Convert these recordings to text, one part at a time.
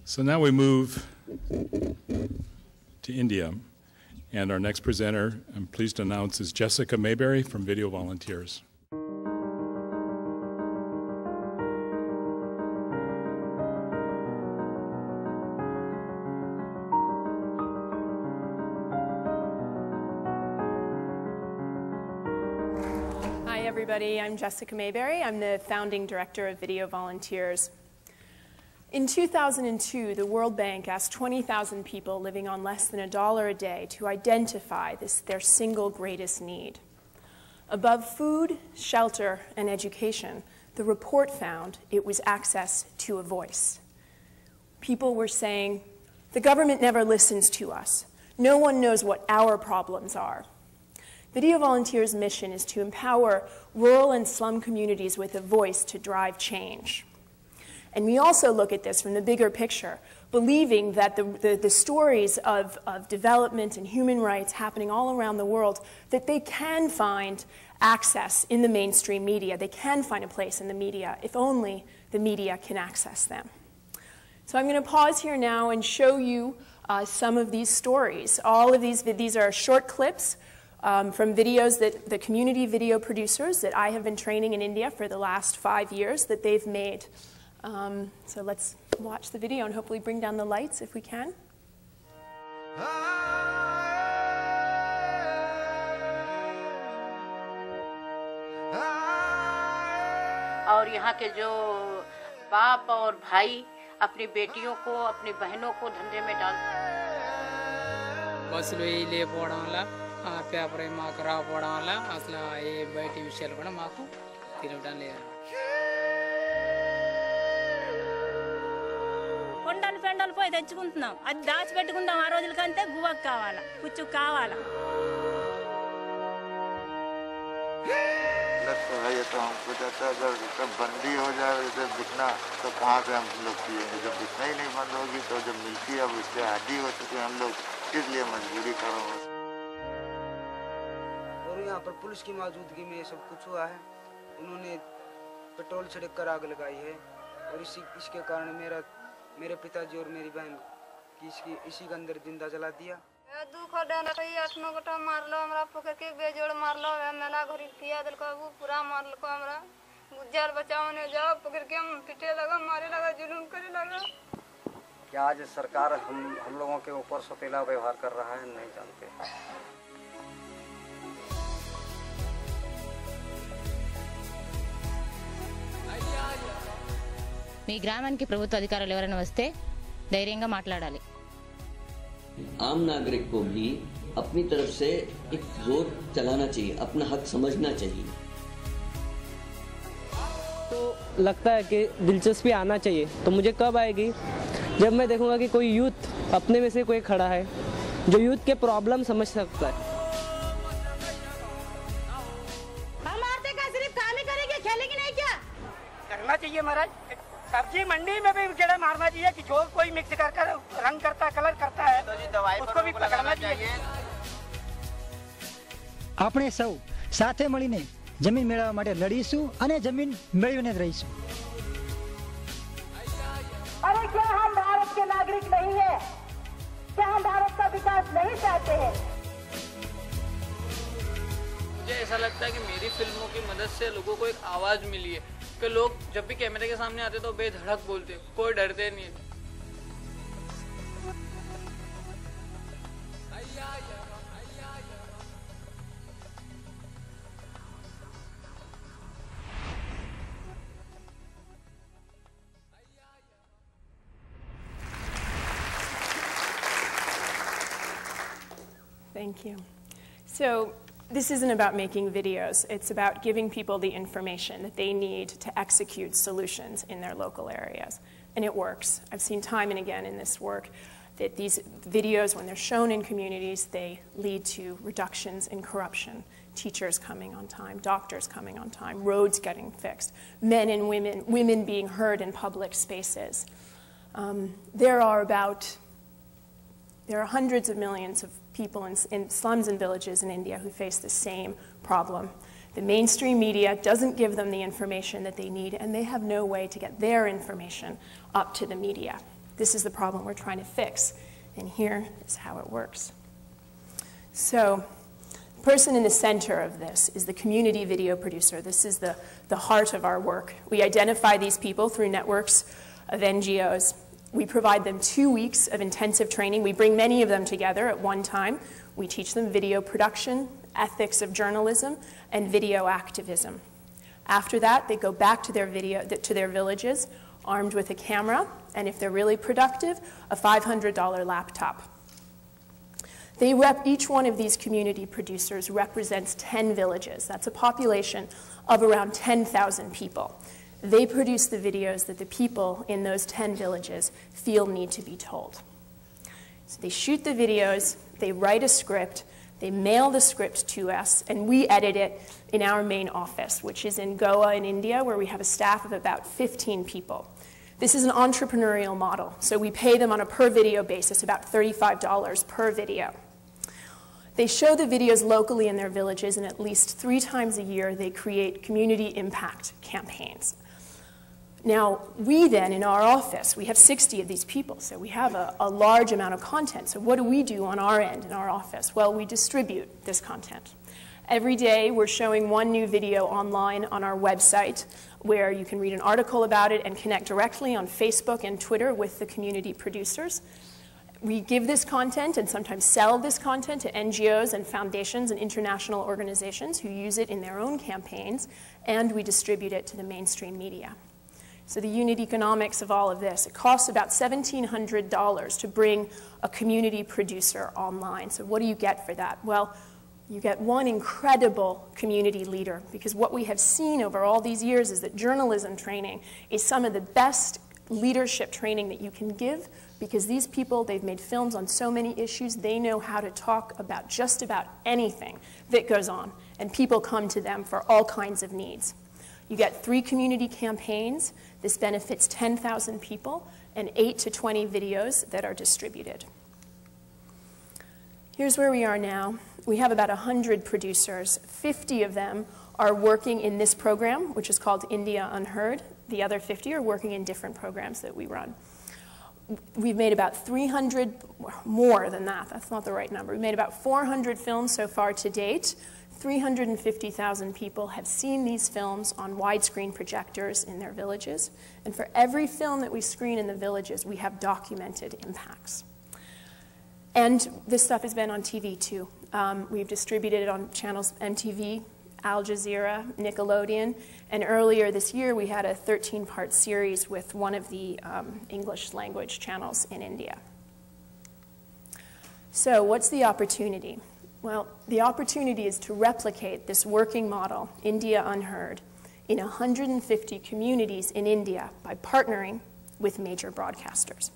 So now we move to India, and our next presenter, I'm pleased to announce, is Jessica Mayberry from Video Volunteers. Hi everybody, I'm Jessica Mayberry. I'm the founding director of Video Volunteers. In 2002, the World Bank asked 20,000 people living on less than $1 a day to identify their single greatest need. Above food, shelter, and education, the report found it was access to a voice. People were saying, the government never listens to us. No one knows what our problems are. Video Volunteers' mission is to empower rural and slum communities with a voice to drive change. And we also look at this from the bigger picture, believing that the stories of development and human rights happening all around the world, that they can find access in the mainstream media. They can find a place in the media, if only the media can access them. So I'm going to pause here now and show you some of these stories. All of these are short clips from videos that the community video producers that I have been training in India for the last 5 years that they've made. So let's watch the video and hopefully bring down the lights if we can. और यहाँ के जो बाप और भाई अपनी बेटियों को अपनी बहनों को धंधे में डाल बस ले పోవడంలా పేపర్ మాకు రావడంలా అసలు ఏ బయటి విషయాలు కూడా మాకు తెలియడం లేదు కొండలు పెండలు పోయి తెచ్చుకుంటున్నాం అది దాచిపెట్టుకుందాం ఆ రోజులకంటే గువ్వకు కావాలా పుచ్చుకు కావాలా लगता है ये तो हमको जाता है अगर जब बंदी हो जाए इधर दिखना तो कहाँ पे हम लोग पिएंगे जब दिखना ही नहीं बंद होगी तो जब मिलती है अब इससे आदी हो चुके हम लोग किस लिए मजबूरी करो और यहाँ पर पुलिस की मौजूदगी में ये सब कुछ हुआ है उन्होंने पेट्रोल छिड़क कर आग लगाई है और इसके कारण मेरे पिताजी और मेरी बहन की इसी के अंदर जिंदा जला दिया दुख डाना कहीं 8-9 गोटा मारलो हमरा पकड़ के बेजोड़ मारलो मेला घरी पिया दिल को पूरा मारल को हमरा गुज्जर बचाओ ने जाओ पकड़ के हम पिटे लगा मारे लगा जुलूम करे लगा क्या आज सरकार हम लोगों के ऊपर सौतेला व्यवहार कर रहा है नहीं जानते మీ గ్రామానికి ప్రభుత్వ అధికారులు ఎవరైనా వస్తే ధైర్యంగా మాట్లాడాలి आम नागरिक को भी अपनी तरफ से एक जोर चलाना चाहिए अपना हक समझना चाहिए तो लगता है कि दिलचस्पी आना चाहिए तो मुझे कब आएगी जब मैं देखूंगा कि कोई यूथ अपने में से कोई खड़ा है जो यूथ के प्रॉब्लम समझ सकता है हम औरतें का सिर्फ काम ही करेंगे खेलेंगे नहीं क्या करना चाहिए महाराज सब्जी मंडी में भी कीड़ा मारना चाहिए कि जो कोई मिक्स कर रंग करता कलर करता है तो उसको भी पकड़ना चाहिए આપણે સૌ સાથે મળીને જમીન મેળવવા માટે લડીશું અને જમીન મેળવીને જ રહીશું अरे क्या हम भारत के नागरिक नहीं है क्या हम भारत का विकास नहीं चाहते हैं मुझे ऐसा लगता है कि मेरी फिल्मों की मदद से लोगों को एक आवाज मिली है कि लोग जब भी कैमरे के सामने आते तो बेधड़क बोलते कोई डरते नहीं Thank you. So this isn't about making videos. It's about giving people the information that they need to execute solutions in their local areas. And it works. I've seen time and again in this work that these videos, when they're shown in communities, they lead to reductions in corruption, teachers coming on time, doctors coming on time, roads getting fixed, men and women being heard in public spaces. There are hundreds of millions of people in slums and villages in India who face the same problem. The mainstream media doesn't give them the information that they need, and they have no way to get their information up to the media. This is the problem we're trying to fix. And here is how it works. So the person in the center of this is the community video producer. This is the heart of our work. We identify these people through networks of NGOs. We provide them 2 weeks of intensive training. We bring many of them together at one time. We teach them video production, ethics of journalism, and video activism. After that, they go back to their villages, armed with a camera, and if they're really productive, a $500 laptop. Each one of these community producers represents 10 villages. That's a population of around 10,000 people. They produce the videos that the people in those 10 villages feel need to be told. So they shoot the videos, they write a script, they mail the script to us, and we edit it in our main office, which is in Goa in India, where we have a staff of about 15 people. This is an entrepreneurial model, so we pay them on a per video basis, about $35 per video. They show the videos locally in their villages, and at least 3 times a year they create community impact campaigns. Now, we then, in our office, we have 60 of these people, so we have a large amount of content. So what do we do on our end in our office? Well, we distribute this content. Every day, we're showing one new video online on our website, where you can read an article about it and connect directly on Facebook and Twitter with the community producers. We give this content and sometimes sell this content to NGOs and foundations and international organizations who use it in their own campaigns, and we distribute it to the mainstream media. So the unit economics of all of this, it costs about $1,700 to bring a community producer online. So what do you get for that? Well, you get one incredible community leader, because what we have seen over all these years is that journalism training is some of the best leadership training that you can give, because these people, they've made films on so many issues, they know how to talk about just about anything that goes on, and people come to them for all kinds of needs. You get 3 community campaigns. This benefits 10,000 people, and 8 to 20 videos that are distributed. Here's where we are now. We have about 100 producers. 50 of them are working in this program, which is called India Unheard. The other 50 are working in different programs that we run. We've made about 300, more than that, that's not the right number. We've made about 400 films so far to date. 350,000 people have seen these films on widescreen projectors in their villages. And for every film that we screen in the villages, we have documented impacts. And this stuff has been on TV too. We've distributed it on channels MTV, Al Jazeera, Nickelodeon, and earlier this year we had a 13-part series with one of the English language channels in India. So what's the opportunity? Well, the opportunity is to replicate this working model, India Unheard, in 150 communities in India by partnering with major broadcasters.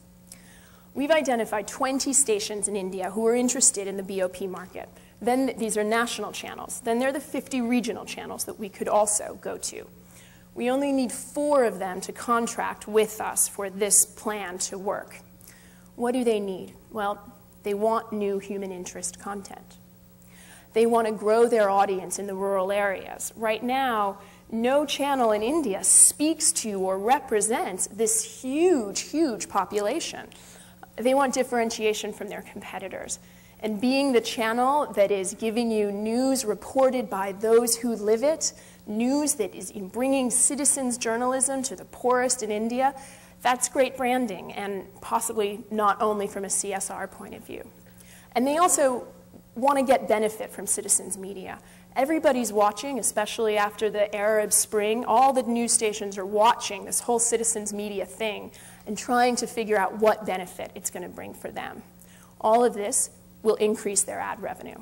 We've identified 20 stations in India who are interested in the BOP market. Then these are national channels. Then there are the 50 regional channels that we could also go to. We only need 4 of them to contract with us for this plan to work. What do they need? Well, they want new human interest content. They want to grow their audience in the rural areas. Right now, no channel in India speaks to or represents this huge, huge population. They want differentiation from their competitors. And being the channel that is giving you news reported by those who live it, news that is bringing citizens journalism to the poorest in India, that's great branding, and possibly not only from a CSR point of view. And they also want to get benefit from citizens media. Everybody's watching, especially after the Arab Spring. All the news stations are watching this whole citizens media thing and trying to figure out what benefit it's going to bring for them. All of this will increase their ad revenue.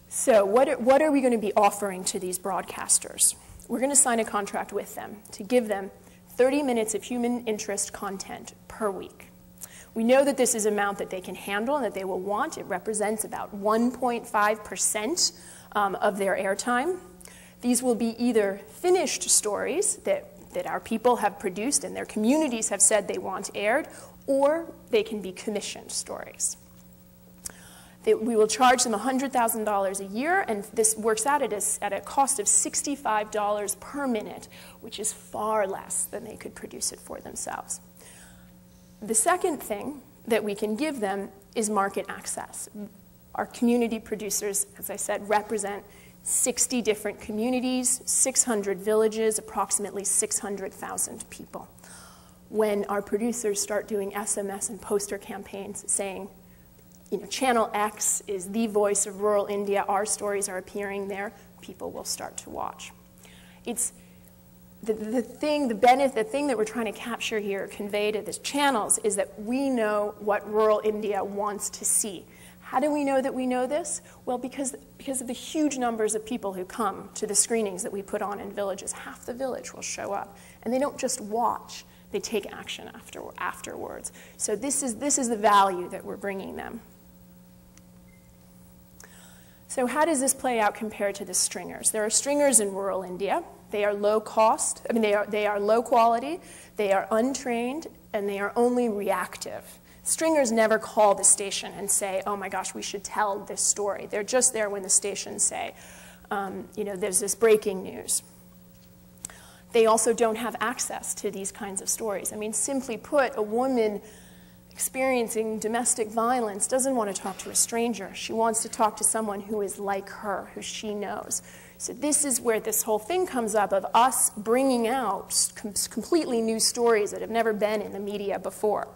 So what are we going to be offering to these broadcasters? We're going to sign a contract with them to give them 30 minutes of human interest content per week. We know that this is an amount that they can handle and that they will want. It represents about 1.5% of their airtime. These will be either finished stories that our people have produced and their communities have said they want aired, or they can be commissioned stories. We will charge them $100,000 a year, and this works out at a cost of $65 per minute, which is far less than they could produce it for themselves. The second thing that we can give them is market access. Our community producers, as I said, represent 60 different communities, 600 villages, approximately 600,000 people. When our producers start doing SMS and poster campaigns saying, Channel X is the voice of rural India, our stories are appearing there, people will start to watch. It's the thing that we're trying to capture here, convey to these channels, is that we know what rural India wants to see. How do we know that we know this? Well, because of the huge numbers of people who come to the screenings that we put on in villages. Half the village will show up. And they don't just watch, they take action afterwards. So this is the value that we're bringing them. So how does this play out compared to the stringers? There are stringers in rural India. They are low cost, they are low quality, they are untrained, and they are only reactive. Stringers never call the station and say, oh my gosh, we should tell this story. They're just there when the stations say, there's this breaking news. They also don't have access to these kinds of stories. I mean, simply put, a woman experiencing domestic violence doesn't want to talk to a stranger. She wants to talk to someone who is like her, who she knows. So this is where this whole thing comes up of us bringing out completely new stories that have never been in the media before.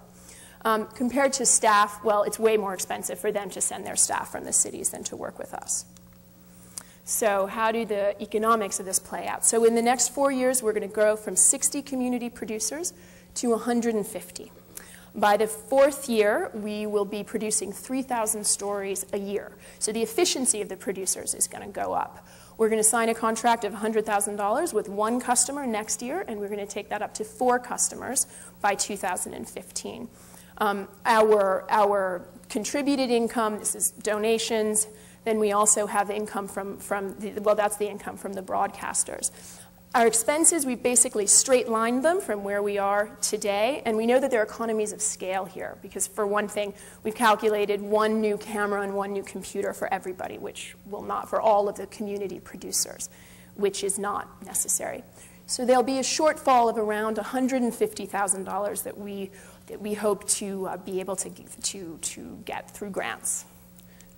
Compared to staff, well, it's way more expensive for them to send their staff from the cities than to work with us. So how do the economics of this play out? So in the next 4 years, we're going to grow from 60 community producers to 150. By the 4th year, we will be producing 3,000 stories a year. So the efficiency of the producers is going to go up. We're going to sign a contract of $100,000 with 1 customer next year, and we're going to take that up to 4 customers by 2015. Our contributed income, this is donations, then we also have income that's the income from the broadcasters. Our expenses, we've basically straight-lined them from where we are today, and we know that there are economies of scale here, because for one thing, we've calculated 1 new camera and 1 new computer for everybody, which will not for all of the community producers, which is not necessary. So there'll be a shortfall of around $150,000 that we hope to be able to get through grants.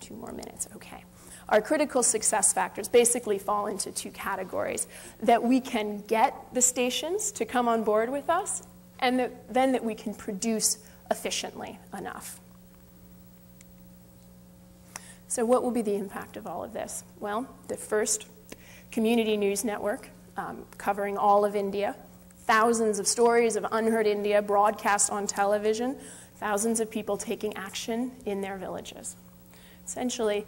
2 more minutes, okay. Our critical success factors basically fall into 2 categories: that we can get the stations to come on board with us, and then that we can produce efficiently enough. So what will be the impact of all of this? Well, the first community news network covering all of India, thousands of stories of Unheard India broadcast on television, thousands of people taking action in their villages. Essentially,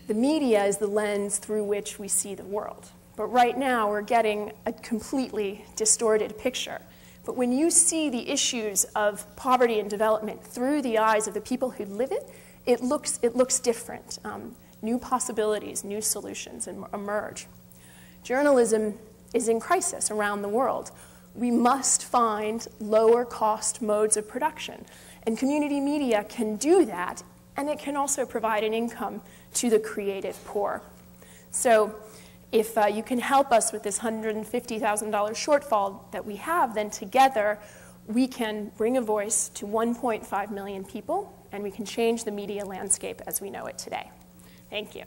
the media is the lens through which we see the world. But right now, we're getting a completely distorted picture. But when you see the issues of poverty and development through the eyes of the people who live it, it looks different. New possibilities, new solutions emerge. Journalism is in crisis around the world. We must find lower cost modes of production. And community media can do that, and it can also provide an income to the creative poor. So if you can help us with this $150,000 shortfall that we have, then together we can bring a voice to 1.5 million people, and we can change the media landscape as we know it today. Thank you.